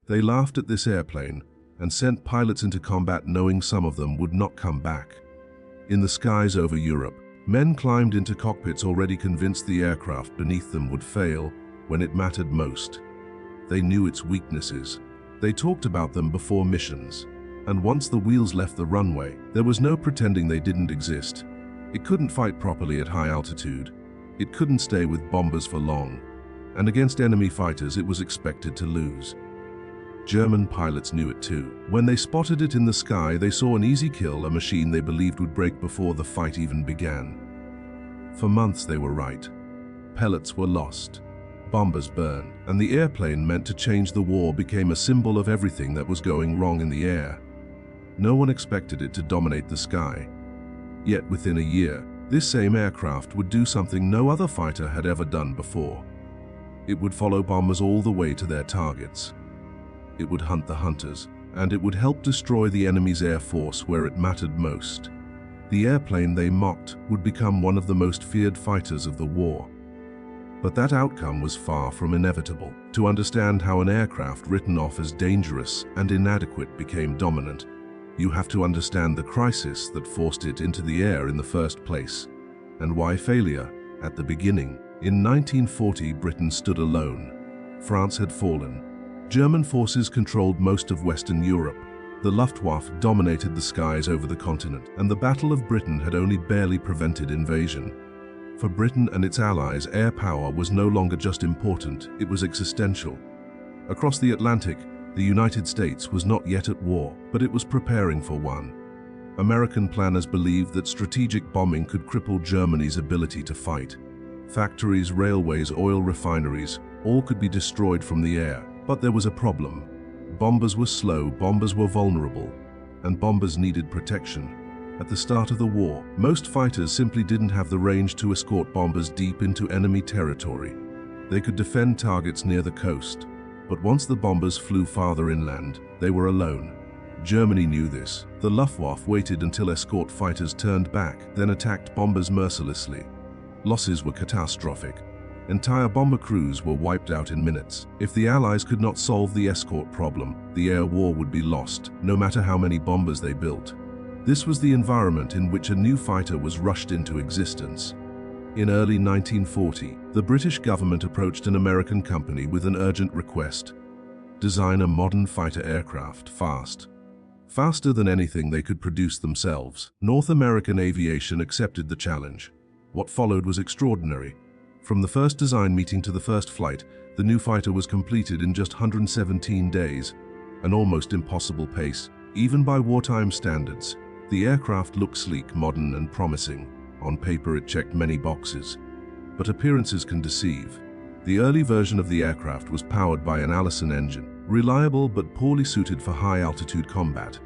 They laughed at this airplane and sent pilots into combat knowing some of them would not come back. In the skies over Europe, men climbed into cockpits already convinced the aircraft beneath them would fail when it mattered most. They knew its weaknesses. They talked about them before missions. And once the wheels left the runway, there was no pretending they didn't exist. It couldn't fight properly at high altitude. It couldn't stay with bombers for long. And against enemy fighters, it was expected to lose. German pilots knew it too. When they spotted it in the sky, they saw an easy kill, a machine they believed would break before the fight even began. For months they were right. Pellets were lost. Bombers burned, and the airplane meant to change the war became a symbol of everything that was going wrong in the air. No one expected it to dominate the sky. Yet within a year, this same aircraft would do something no other fighter had ever done before. It would follow bombers all the way to their targets. It would hunt the hunters, and it would help destroy the enemy's air force where it mattered most. The airplane they mocked would become one of the most feared fighters of the war. But that outcome was far from inevitable. To understand how an aircraft written off as dangerous and inadequate became dominant, you have to understand the crisis that forced it into the air in the first place, and why failure at the beginning. In 1940, Britain stood alone. France had fallen. German forces controlled most of Western Europe. The Luftwaffe dominated the skies over the continent, and the Battle of Britain had only barely prevented invasion. For Britain and its allies, air power was no longer just important, it was existential. Across the Atlantic, the United States was not yet at war, but it was preparing for one. American planners believed that strategic bombing could cripple Germany's ability to fight. Factories, railways, oil refineries, all could be destroyed from the air. But there was a problem. Bombers were slow, bombers were vulnerable, and bombers needed protection. At the start of the war, most fighters simply didn't have the range to escort bombers deep into enemy territory. They could defend targets near the coast, but once the bombers flew farther inland, they were alone. Germany knew this. The Luftwaffe waited until escort fighters turned back, then attacked bombers mercilessly. Losses were catastrophic. Entire bomber crews were wiped out in minutes. If the Allies could not solve the escort problem, the air war would be lost, no matter how many bombers they built. This was the environment in which a new fighter was rushed into existence. In early 1940, the British government approached an American company with an urgent request: design a modern fighter aircraft fast. Faster than anything they could produce themselves. North American aviation accepted the challenge. What followed was extraordinary. From the first design meeting to the first flight, the new fighter was completed in just 117 days, an almost impossible pace. Even by wartime standards, the aircraft looked sleek, modern, and promising. On paper, it checked many boxes. But appearances can deceive. The early version of the aircraft was powered by an Allison engine, reliable but poorly suited for high-altitude combat.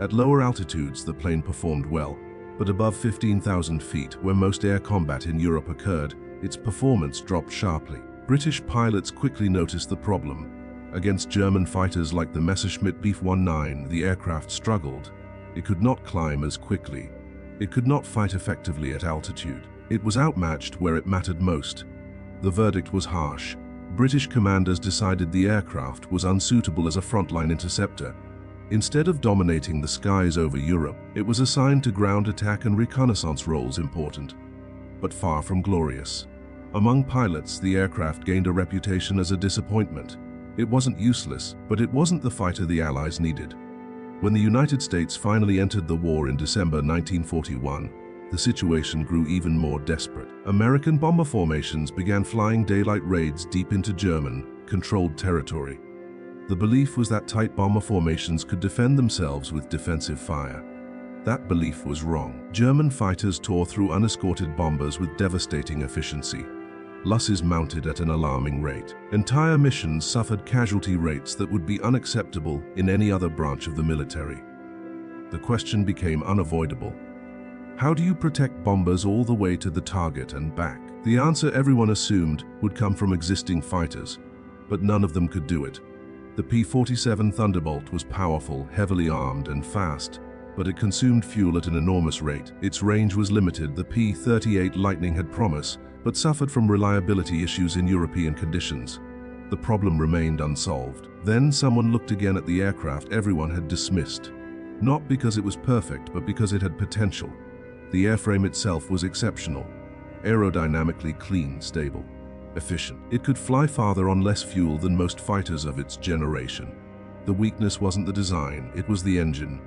At lower altitudes, the plane performed well, but above 15,000 feet, where most air combat in Europe occurred, its performance dropped sharply. British pilots quickly noticed the problem. Against German fighters like the Messerschmitt Bf 19, the aircraft struggled. It could not climb as quickly. It could not fight effectively at altitude. It was outmatched where it mattered most. The verdict was harsh. British commanders decided the aircraft was unsuitable as a frontline interceptor. Instead of dominating the skies over Europe, it was assigned to ground attack and reconnaissance roles, important, but far from glorious. Among pilots, the aircraft gained a reputation as a disappointment. It wasn't useless, but it wasn't the fighter the Allies needed. When the United States finally entered the war in December 1941, the situation grew even more desperate. American bomber formations began flying daylight raids deep into German-controlled territory. The belief was that tight bomber formations could defend themselves with defensive fire. That belief was wrong. German fighters tore through unescorted bombers with devastating efficiency. Losses mounted at an alarming rate. Entire missions suffered casualty rates that would be unacceptable in any other branch of the military. The question became unavoidable. How do you protect bombers all the way to the target and back? The answer everyone assumed would come from existing fighters, but none of them could do it. The P-47 Thunderbolt was powerful, heavily armed, and fast, but it consumed fuel at an enormous rate. Its range was limited. The P-38 Lightning had promise, but suffered from reliability issues in European conditions. The problem remained unsolved. Then someone looked again at the aircraft everyone had dismissed. Not because it was perfect, but because it had potential. The airframe itself was exceptional. Aerodynamically clean, stable, efficient. It could fly farther on less fuel than most fighters of its generation. The weakness wasn't the design, it was the engine.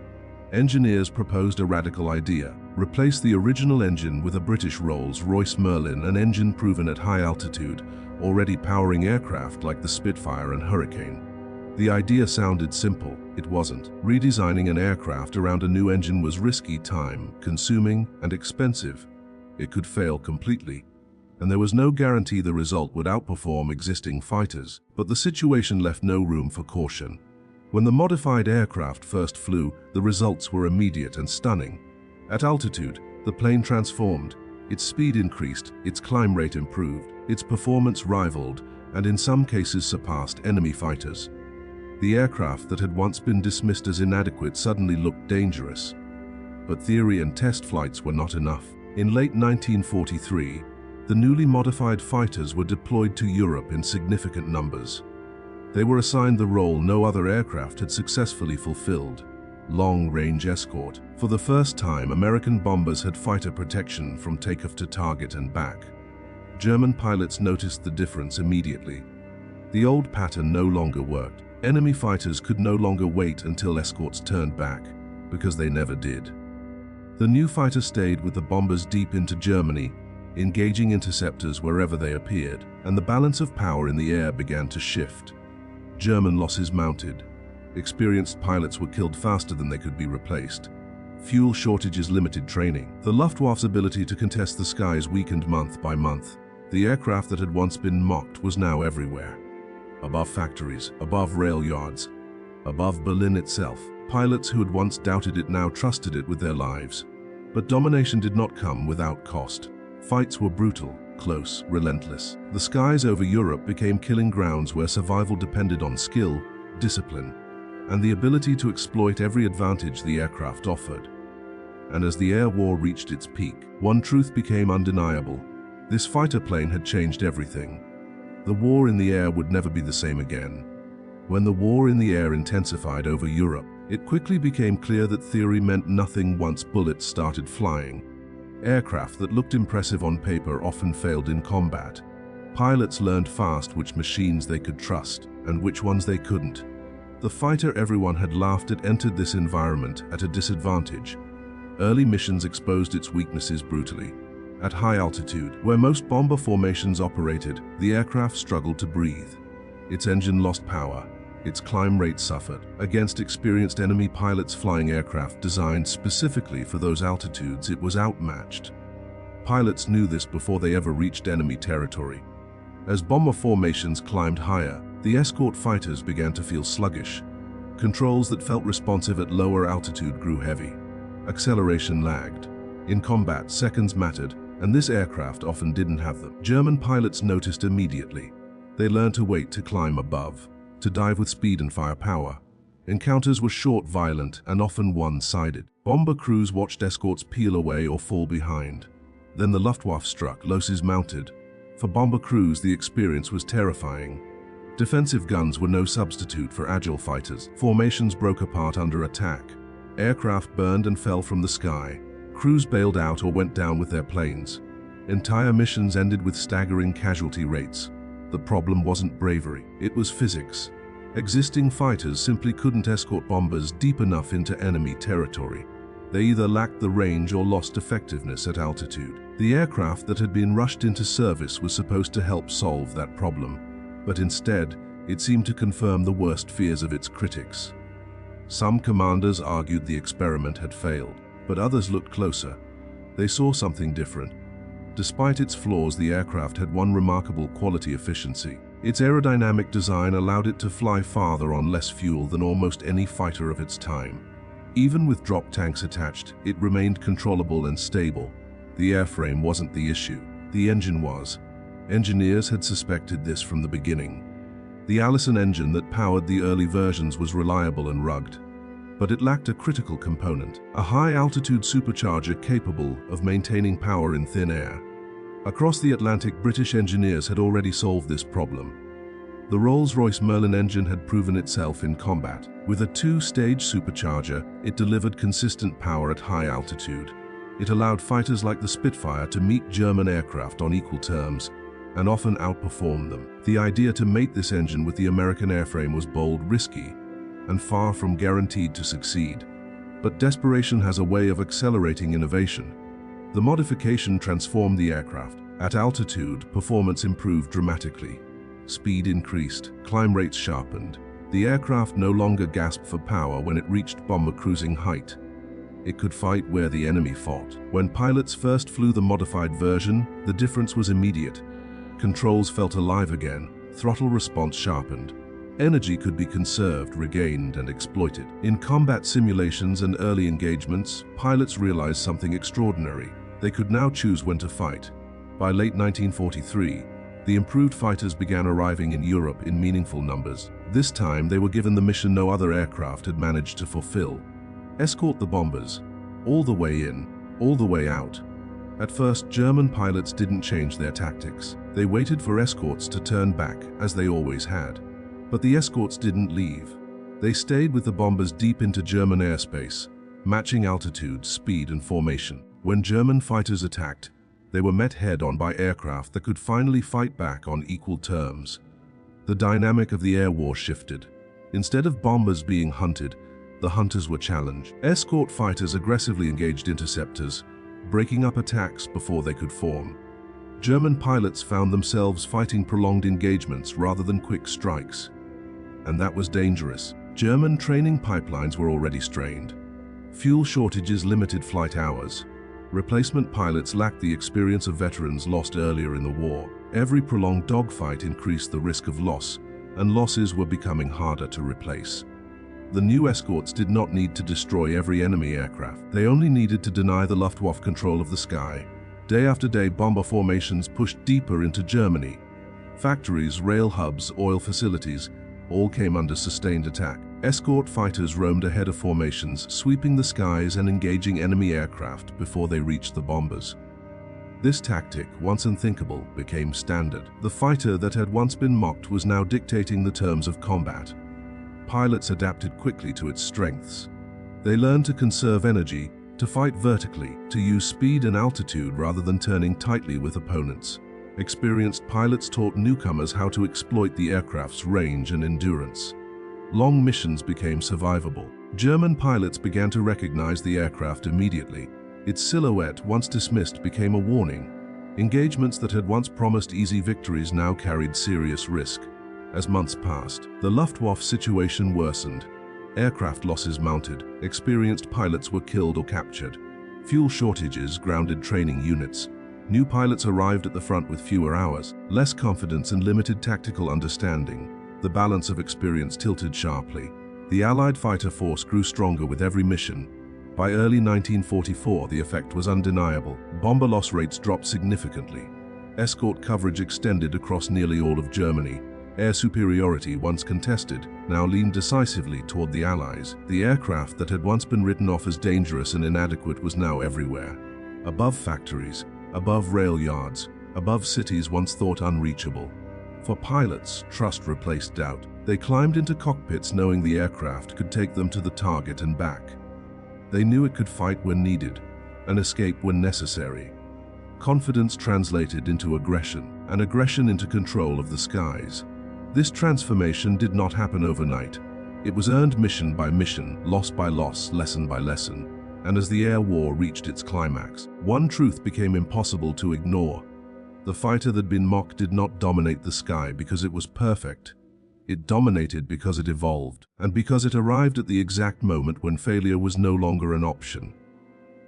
Engineers proposed a radical idea. Replace the original engine with a British Rolls-Royce Merlin, an engine proven at high altitude, already powering aircraft like the Spitfire and Hurricane. The idea sounded simple. It wasn't. Redesigning an aircraft around a new engine was risky, time-consuming, and expensive. It could fail completely, and there was no guarantee the result would outperform existing fighters. But the situation left no room for caution. When the modified aircraft first flew, the results were immediate and stunning. At altitude, the plane transformed. Its speed increased, its climb rate improved, its performance rivaled, and in some cases surpassed enemy fighters. The aircraft that had once been dismissed as inadequate suddenly looked dangerous. But theory and test flights were not enough. In late 1943, the newly modified fighters were deployed to Europe in significant numbers. They were assigned the role no other aircraft had successfully fulfilled: long-range escort. For the first time, American bombers had fighter protection from takeoff to target and back. German pilots noticed the difference immediately. The old pattern no longer worked. Enemy fighters could no longer wait until escorts turned back, because they never did. The new fighter stayed with the bombers deep into Germany, engaging interceptors wherever they appeared, and the balance of power in the air began to shift. German losses mounted. Experienced pilots were killed faster than they could be replaced. Fuel shortages limited training. The Luftwaffe's ability to contest the skies weakened month by month. The aircraft that had once been mocked was now everywhere. Above factories, above rail yards, above Berlin itself. Pilots who had once doubted it now trusted it with their lives. But domination did not come without cost. Fights were brutal, close, relentless. The skies over Europe became killing grounds where survival depended on skill, discipline, and the ability to exploit every advantage the aircraft offered. And as the air war reached its peak, one truth became undeniable. This fighter plane had changed everything. The war in the air would never be the same again. When the war in the air intensified over Europe, it quickly became clear that theory meant nothing once bullets started flying. Aircraft that looked impressive on paper often failed in combat. Pilots learned fast which machines they could trust and which ones they couldn't. The fighter everyone had laughed at entered this environment at a disadvantage. Early missions exposed its weaknesses brutally. At high altitude, where most bomber formations operated, the aircraft struggled to breathe. Its engine lost power. Its climb rate suffered. Against experienced enemy pilots flying aircraft designed specifically for those altitudes, it was outmatched. Pilots knew this before they ever reached enemy territory. As bomber formations climbed higher, the escort fighters began to feel sluggish. Controls that felt responsive at lower altitude grew heavy. Acceleration lagged. In combat, seconds mattered, and this aircraft often didn't have them. German pilots noticed immediately. They learned to wait to climb above, to dive with speed and firepower. Encounters were short, violent, and often one-sided. Bomber crews watched escorts peel away or fall behind. Then the Luftwaffe struck, losses mounted. For bomber crews, the experience was terrifying. Defensive guns were no substitute for agile fighters. Formations broke apart under attack. Aircraft burned and fell from the sky. Crews bailed out or went down with their planes. Entire missions ended with staggering casualty rates. The problem wasn't bravery, it was physics. Existing fighters simply couldn't escort bombers deep enough into enemy territory. They either lacked the range or lost effectiveness at altitude. The aircraft that had been rushed into service was supposed to help solve that problem, but instead, it seemed to confirm the worst fears of its critics. Some commanders argued the experiment had failed, but others looked closer. They saw something different. Despite its flaws, the aircraft had one remarkable quality: efficiency. Its aerodynamic design allowed it to fly farther on less fuel than almost any fighter of its time. Even with drop tanks attached, it remained controllable and stable. The airframe wasn't the issue, the engine was. Engineers had suspected this from the beginning. The Allison engine that powered the early versions was reliable and rugged, but it lacked a critical component: a high-altitude supercharger capable of maintaining power in thin air. Across the Atlantic, British engineers had already solved this problem. The Rolls-Royce Merlin engine had proven itself in combat. With a two-stage supercharger, it delivered consistent power at high altitude. It allowed fighters like the Spitfire to meet German aircraft on equal terms, and often outperform them. The idea to mate this engine with the American airframe was bold, risky, and far from guaranteed to succeed. But desperation has a way of accelerating innovation. The modification transformed the aircraft. At altitude, performance improved dramatically. Speed increased, climb rates sharpened. The aircraft no longer gasped for power when it reached bomber cruising height. It could fight where the enemy fought. When pilots first flew the modified version, the difference was immediate. Controls felt alive again, throttle response sharpened. Energy could be conserved, regained, and exploited. In combat simulations and early engagements, pilots realized something extraordinary. They could now choose when to fight. By late 1943, the improved fighters began arriving in Europe in meaningful numbers. This time, they were given the mission no other aircraft had managed to fulfill: escort the bombers, all the way in, all the way out. At first, German pilots didn't change their tactics. They waited for escorts to turn back, as they always had. But the escorts didn't leave. They stayed with the bombers deep into German airspace, matching altitude, speed, and formation. When German fighters attacked, they were met head-on by aircraft that could finally fight back on equal terms. The dynamic of the air war shifted. Instead of bombers being hunted, the hunters were challenged. Escort fighters aggressively engaged interceptors, breaking up attacks before they could form. German pilots found themselves fighting prolonged engagements rather than quick strikes. And that was dangerous. German training pipelines were already strained. Fuel shortages limited flight hours. Replacement pilots lacked the experience of veterans lost earlier in the war. Every prolonged dogfight increased the risk of loss, and losses were becoming harder to replace. The new escorts did not need to destroy every enemy aircraft. They only needed to deny the Luftwaffe control of the sky. Day after day, bomber formations pushed deeper into Germany. Factories, rail hubs, oil facilities, all came under sustained attack. Escort fighters roamed ahead of formations, sweeping the skies and engaging enemy aircraft before they reached the bombers. This tactic, once unthinkable, became standard. The fighter that had once been mocked was now dictating the terms of combat. Pilots adapted quickly to its strengths. They learned to conserve energy, to fight vertically, to use speed and altitude rather than turning tightly with opponents. Experienced pilots taught newcomers how to exploit the aircraft's range and endurance. Long missions became survivable. German pilots began to recognize the aircraft immediately. Its silhouette, once dismissed, became a warning. Engagements that had once promised easy victories now carried serious risk. As months passed, the Luftwaffe situation worsened. Aircraft losses mounted, experienced pilots were killed or captured. Fuel shortages grounded training units. New pilots arrived at the front with fewer hours, less confidence and limited tactical understanding. The balance of experience tilted sharply. The Allied fighter force grew stronger with every mission. By early 1944, the effect was undeniable. Bomber loss rates dropped significantly. Escort coverage extended across nearly all of Germany. Air superiority, once contested, now leaned decisively toward the Allies. The aircraft that had once been written off as dangerous and inadequate was now everywhere. Above factories, above rail yards, above cities once thought unreachable. For pilots, trust replaced doubt. They climbed into cockpits knowing the aircraft could take them to the target and back. They knew it could fight when needed, and escape when necessary. Confidence translated into aggression, and aggression into control of the skies. This transformation did not happen overnight. It was earned mission by mission, loss by loss, lesson by lesson. And as the air war reached its climax, one truth became impossible to ignore. The fighter that had been mocked did not dominate the sky because it was perfect. It dominated because it evolved, and because it arrived at the exact moment when failure was no longer an option.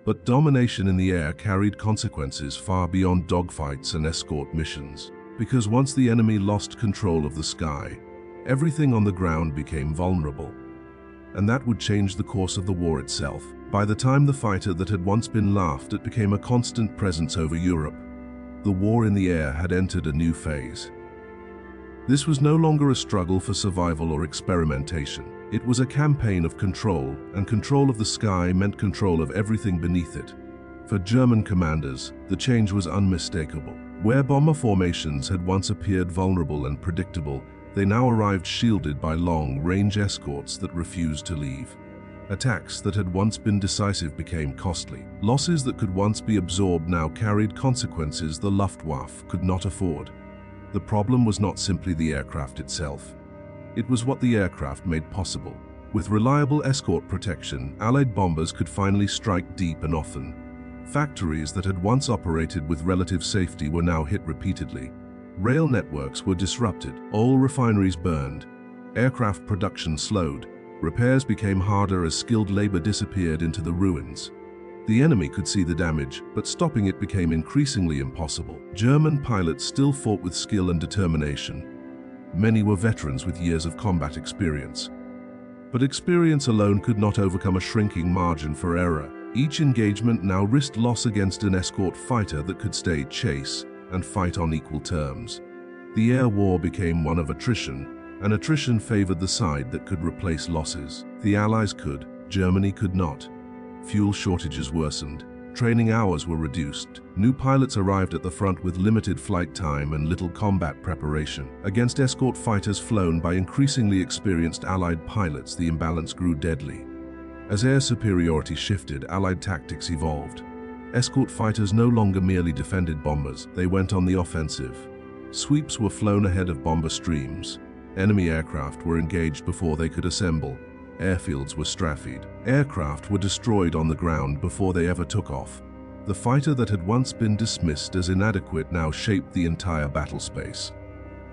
But domination in the air carried consequences far beyond dogfights and escort missions. Because once the enemy lost control of the sky, everything on the ground became vulnerable. And that would change the course of the war itself. By the time the fighter that had once been laughed at became a constant presence over Europe, the war in the air had entered a new phase. This was no longer a struggle for survival or experimentation. It was a campaign of control, and control of the sky meant control of everything beneath it. For German commanders, the change was unmistakable. Where bomber formations had once appeared vulnerable and predictable, They now arrived shielded by long-range escorts that refused to leave. Attacks that had once been decisive became costly. Losses that could once be absorbed now carried consequences the Luftwaffe could not afford. The problem was not simply the aircraft itself. It was what the aircraft made possible. With reliable escort protection, Allied bombers could finally strike deep and often. Factories that had once operated with relative safety were now hit repeatedly. Rail networks were disrupted, oil refineries burned, aircraft production slowed, repairs became harder as skilled labor disappeared into the ruins. The enemy could see the damage, but stopping it became increasingly impossible. German pilots still fought with skill and determination. Many were veterans with years of combat experience. But experience alone could not overcome a shrinking margin for error. Each engagement now risked loss against an escort fighter that could stay chase and fight on equal terms. The air war became one of attrition, and attrition favored the side that could replace losses. The Allies could, Germany could not. Fuel shortages worsened. Training hours were reduced. New pilots arrived at the front with limited flight time and little combat preparation. Against escort fighters flown by increasingly experienced Allied pilots, the imbalance grew deadly. As air superiority shifted, Allied tactics evolved. Escort fighters no longer merely defended bombers, they went on the offensive. Sweeps were flown ahead of bomber streams. Enemy aircraft were engaged before they could assemble. Airfields were strafed. Aircraft were destroyed on the ground before they ever took off. The fighter that had once been dismissed as inadequate now shaped the entire battle space.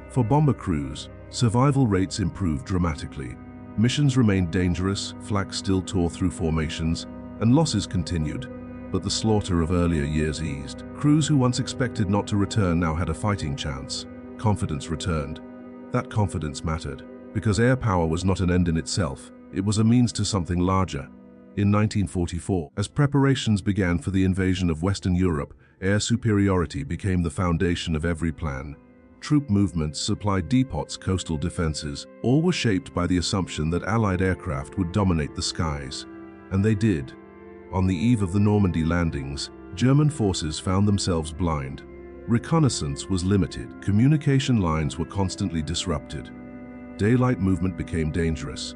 For bomber crews, survival rates improved dramatically. Missions remained dangerous, flak still tore through formations, and losses continued, but the slaughter of earlier years eased. Crews who once expected not to return now had a fighting chance. Confidence returned. That confidence mattered, because air power was not an end in itself. It was a means to something larger. In 1944, as preparations began for the invasion of Western Europe, air superiority became the foundation of every plan. Troop movements, supply depots, coastal defenses, all were shaped by the assumption that Allied aircraft would dominate the skies. And they did. On the eve of the Normandy landings, German forces found themselves blind. Reconnaissance was limited, communication lines were constantly disrupted. Daylight movement became dangerous.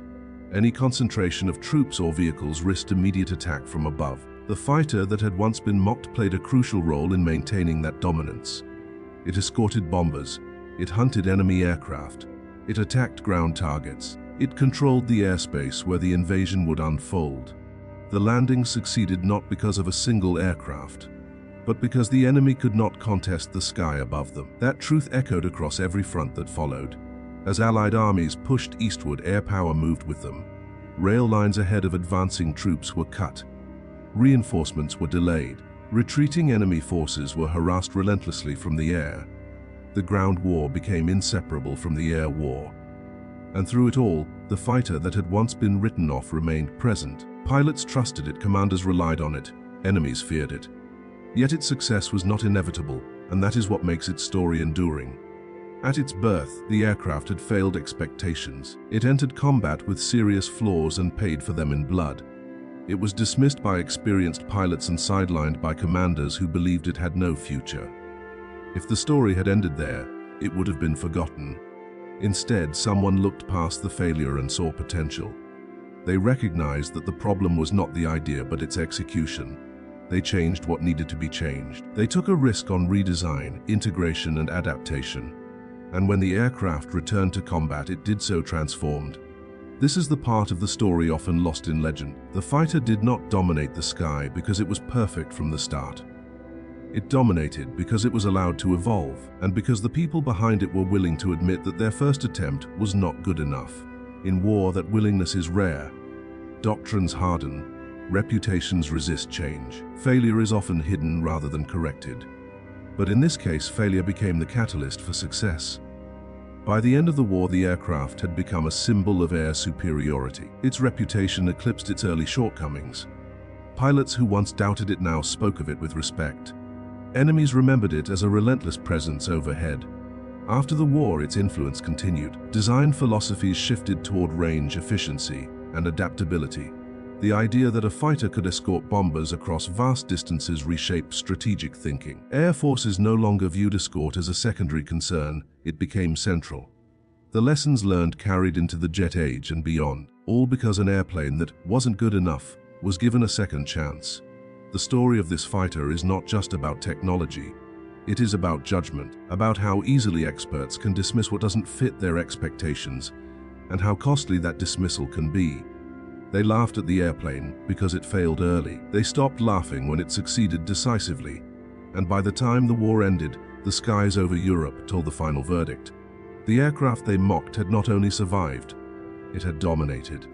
Any concentration of troops or vehicles risked immediate attack from above. The fighter that had once been mocked played a crucial role in maintaining that dominance. It escorted bombers, it hunted enemy aircraft, it attacked ground targets, it controlled the airspace where the invasion would unfold. The landings succeeded not because of a single aircraft, but because the enemy could not contest the sky above them. That truth echoed across every front that followed. As Allied armies pushed eastward, air power moved with them. Rail lines ahead of advancing troops were cut. Reinforcements were delayed. Retreating enemy forces were harassed relentlessly from the air. The ground war became inseparable from the air war. And through it all, the fighter that had once been written off remained present. Pilots trusted it, commanders relied on it, enemies feared it. Yet its success was not inevitable, and that is what makes its story enduring. At its birth, the aircraft had failed expectations. It entered combat with serious flaws and paid for them in blood. It was dismissed by experienced pilots and sidelined by commanders who believed it had no future. If the story had ended there, it would have been forgotten. Instead, someone looked past the failure and saw potential. They recognized that the problem was not the idea but its execution. They changed what needed to be changed. They took a risk on redesign, integration, and adaptation. And when the aircraft returned to combat, it did so transformed. This is the part of the story often lost in legend. The fighter did not dominate the sky because it was perfect from the start. It dominated because it was allowed to evolve, and because the people behind it were willing to admit that their first attempt was not good enough. In war, that willingness is rare. Doctrines harden, reputations resist change. Failure is often hidden rather than corrected. But in this case, failure became the catalyst for success. By the end of the war, the aircraft had become a symbol of air superiority. Its reputation eclipsed its early shortcomings. Pilots who once doubted it now spoke of it with respect. Enemies remembered it as a relentless presence overhead. After the war, its influence continued. Design philosophies shifted toward range, efficiency, and adaptability. The idea that a fighter could escort bombers across vast distances reshaped strategic thinking. Air forces no longer viewed escort as a secondary concern, it became central. The lessons learned carried into the jet age and beyond, all because an airplane that wasn't good enough was given a second chance. The story of this fighter is not just about technology. It is about judgment, about how easily experts can dismiss what doesn't fit their expectations, and how costly that dismissal can be. They laughed at the airplane because it failed early. They stopped laughing when it succeeded decisively. And by the time the war ended, the skies over Europe told the final verdict. The aircraft they mocked had not only survived, it had dominated.